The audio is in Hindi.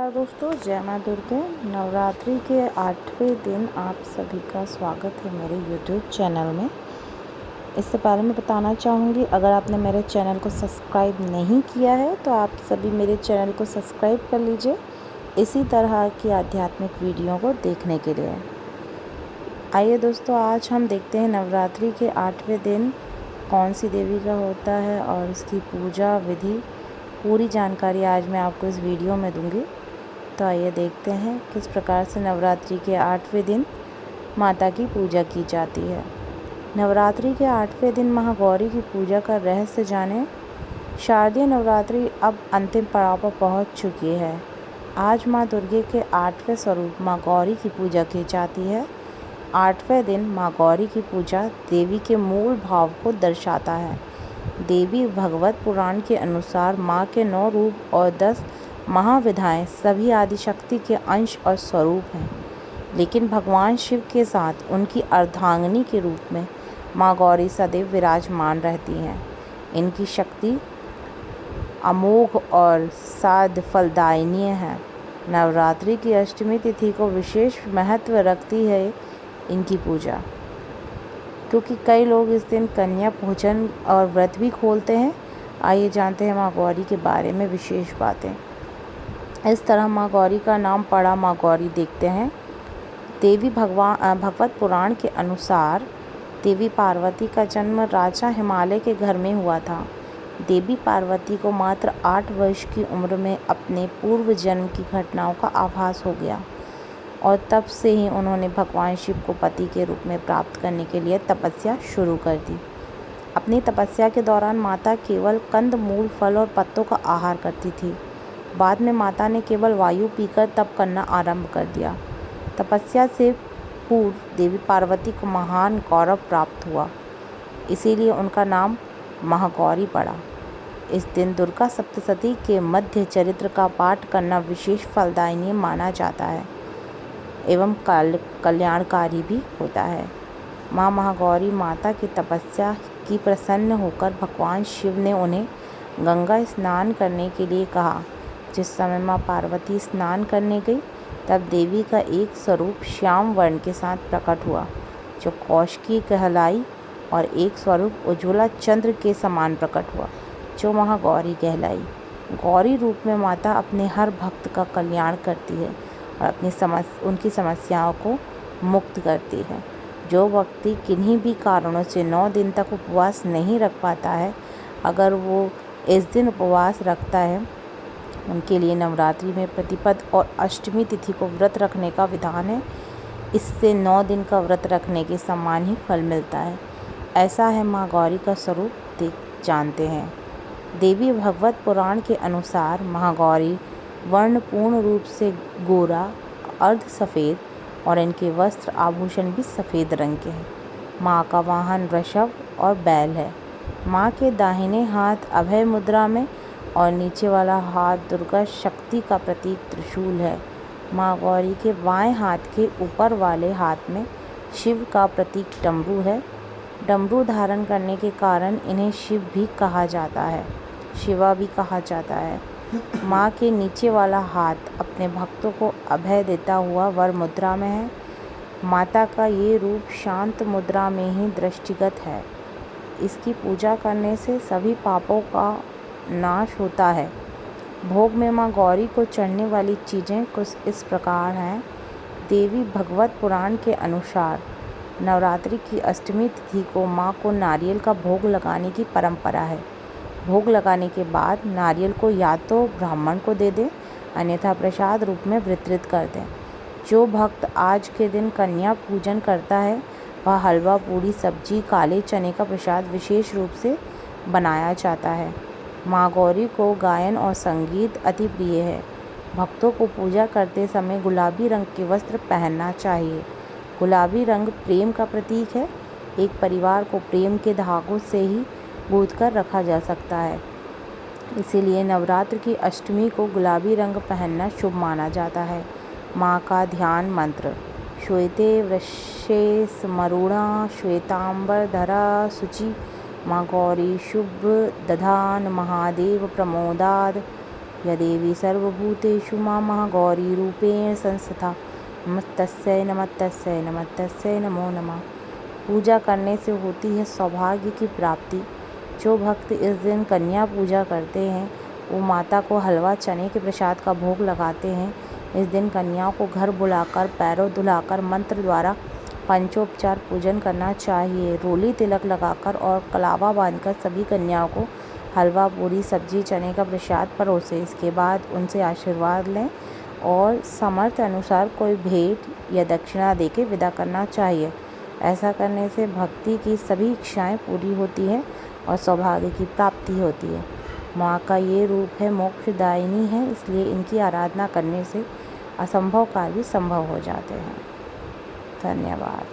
नमस्कार दोस्तों, जय माँ दुर्गे। नवरात्रि के 8वें दिन आप सभी का स्वागत है मेरे YouTube चैनल में। इससे पहले मैं बताना चाहूँगी, अगर आपने मेरे चैनल को सब्सक्राइब नहीं किया है तो आप सभी मेरे चैनल को सब्सक्राइब कर लीजिए इसी तरह की आध्यात्मिक वीडियो को देखने के लिए। आइए दोस्तों, आज हम देखते हैं नवरात्रि के 8वें दिन कौन सी देवी का होता है और इसकी पूजा विधि पूरी जानकारी आज मैं आपको इस वीडियो में दूंगी। तो आइए देखते हैं किस प्रकार से नवरात्रि के 8वें दिन माता की पूजा की जाती है। नवरात्रि के 8वें दिन महागौरी की पूजा का रहस्य जानें। शारदीय नवरात्रि अब अंतिम पड़ाव पर पहुंच चुकी है। आज माँ दुर्गे के 8वें स्वरूप माँ गौरी की पूजा की जाती है। 8वें दिन माँ गौरी की पूजा देवी के मूल भाव को दर्शाता है। देवी भगवत पुराण के अनुसार माँ के 9 रूप और 10 महाविधाएं सभी आदिशक्ति के अंश और स्वरूप हैं, लेकिन भगवान शिव के साथ उनकी अर्धांगिनी के रूप में माँ गौरी सदैव विराजमान रहती हैं। इनकी शक्ति अमोघ और साध फलदायिनी है। नवरात्रि की अष्टमी तिथि को विशेष महत्व रखती है इनकी पूजा, क्योंकि कई लोग इस दिन कन्या पूजन और व्रत भी खोलते हैं। आइए जानते हैं माँ गौरी के बारे में विशेष बातें। इस तरह माँ गौरी का नाम पड़ा माँ गौरी देखते हैं। देवी भगवत पुराण के अनुसार देवी पार्वती का जन्म राजा हिमालय के घर में हुआ था। देवी पार्वती को मात्र 8 वर्ष की उम्र में अपने पूर्व जन्म की घटनाओं का आभास हो गया और तब से ही उन्होंने भगवान शिव को पति के रूप में प्राप्त करने के लिए तपस्या शुरू कर दी। अपनी तपस्या के दौरान माता केवल कंद मूल फल और पत्तों का आहार करती थी। बाद में माता ने केवल वायु पीकर तप करना आरंभ कर दिया। तपस्या से पूर्व देवी पार्वती को महान गौरव प्राप्त हुआ, इसीलिए उनका नाम महागौरी पड़ा। इस दिन दुर्गा सप्तशती के मध्य चरित्र का पाठ करना विशेष फलदायिनी माना जाता है एवं कल्याणकारी भी होता है। माँ महागौरी माता की तपस्या की प्रसन्न होकर भगवान शिव ने उन्हें गंगा स्नान करने के लिए कहा। जिस समय माँ पार्वती स्नान करने गई, तब देवी का एक स्वरूप श्याम वर्ण के साथ प्रकट हुआ, जो कौशिकी कहलाई, और एक स्वरूप उज्ज्वला चंद्र के समान प्रकट हुआ, जो महागौरी कहलाई। गौरी रूप में माता अपने हर भक्त का कल्याण करती है और उनकी समस्याओं को मुक्त करती है। जो व्यक्ति किन्हीं भी कारणों से 9 दिन तक उपवास नहीं रख पाता है, अगर वो इस दिन उपवास रखता है, उनके लिए नवरात्रि में प्रतिपद और अष्टमी तिथि को व्रत रखने का विधान है। इससे 9 दिन का व्रत रखने के समान ही फल मिलता है। ऐसा है माँ गौरी का स्वरूप जानते हैं। देवी भगवत पुराण के अनुसार महागौरी वर्ण पूर्ण रूप से गोरा, अर्ध सफ़ेद और इनके वस्त्र आभूषण भी सफ़ेद रंग के हैं। माँ का वाहन वृषभ और बैल है। माँ के दाहिने हाथ अभय मुद्रा में और नीचे वाला हाथ दुर्गा शक्ति का प्रतीक त्रिशूल है। माँ गौरी के बाएं हाथ के ऊपर वाले हाथ में शिव का प्रतीक डमरू है। डमरू धारण करने के कारण इन्हें शिव भी कहा जाता है, शिवा भी कहा जाता है। माँ के नीचे वाला हाथ अपने भक्तों को अभय देता हुआ वर मुद्रा में है। माता का ये रूप शांत मुद्रा में ही दृष्टिगत है। इसकी पूजा करने से सभी पापों का नाश होता है। भोग में माँ गौरी को चढ़ने वाली चीज़ें कुछ इस प्रकार हैं। देवी भगवत पुराण के अनुसार नवरात्रि की अष्टमी तिथि को माँ को नारियल का भोग लगाने की परंपरा है। भोग लगाने के बाद नारियल को या तो ब्राह्मण को दे दें, अन्यथा प्रसाद रूप में वितरित कर दें। जो भक्त आज के दिन कन्या पूजन करता है, वह हलवा, पूड़ी, सब्जी, काले चने का प्रसाद विशेष रूप से बनाया जाता है। माँ गौरी को गायन और संगीत अति प्रिय है। भक्तों को पूजा करते समय गुलाबी रंग के वस्त्र पहनना चाहिए। गुलाबी रंग प्रेम का प्रतीक है। एक परिवार को प्रेम के धागों से ही गूंथ कर रखा जा सकता है, इसीलिए नवरात्र की अष्टमी को गुलाबी रंग पहनना शुभ माना जाता है। माँ का ध्यान मंत्र। श्वेते वृषे स्मरूणा श्वेतांबरधरा शुचि माँ गौरी शुभ दधान महादेव प्रमोदाद या देवी सर्वभूतेषु मां गौरी रूपेण संस्थिता नमस्तस्यै नमस्तस्यै नमस्तस्यै नमो नमः। पूजा करने से होती है सौभाग्य की प्राप्ति। जो भक्त इस दिन कन्या पूजा करते हैं वो माता को हलवा चने के प्रसाद का भोग लगाते हैं। इस दिन कन्याओं को घर बुलाकर पैरों धुलाकर मंत्र द्वारा पंचोपचार पूजन करना चाहिए। रोली तिलक लगाकर और कलावा बांधकर सभी कन्याओं को हलवा पूरी सब्जी चने का प्रसाद परोसें। इसके बाद उनसे आशीर्वाद लें और सामर्थ्य अनुसार कोई भेंट या दक्षिणा देके विदा करना चाहिए। ऐसा करने से भक्ति की सभी इच्छाएं पूरी होती हैं और सौभाग्य की प्राप्ति होती है। माँ का ये रूप है मोक्षदायिनी है, इसलिए इनकी आराधना करने से असंभव कार्य भी संभव हो जाते हैं। धन्यवाद।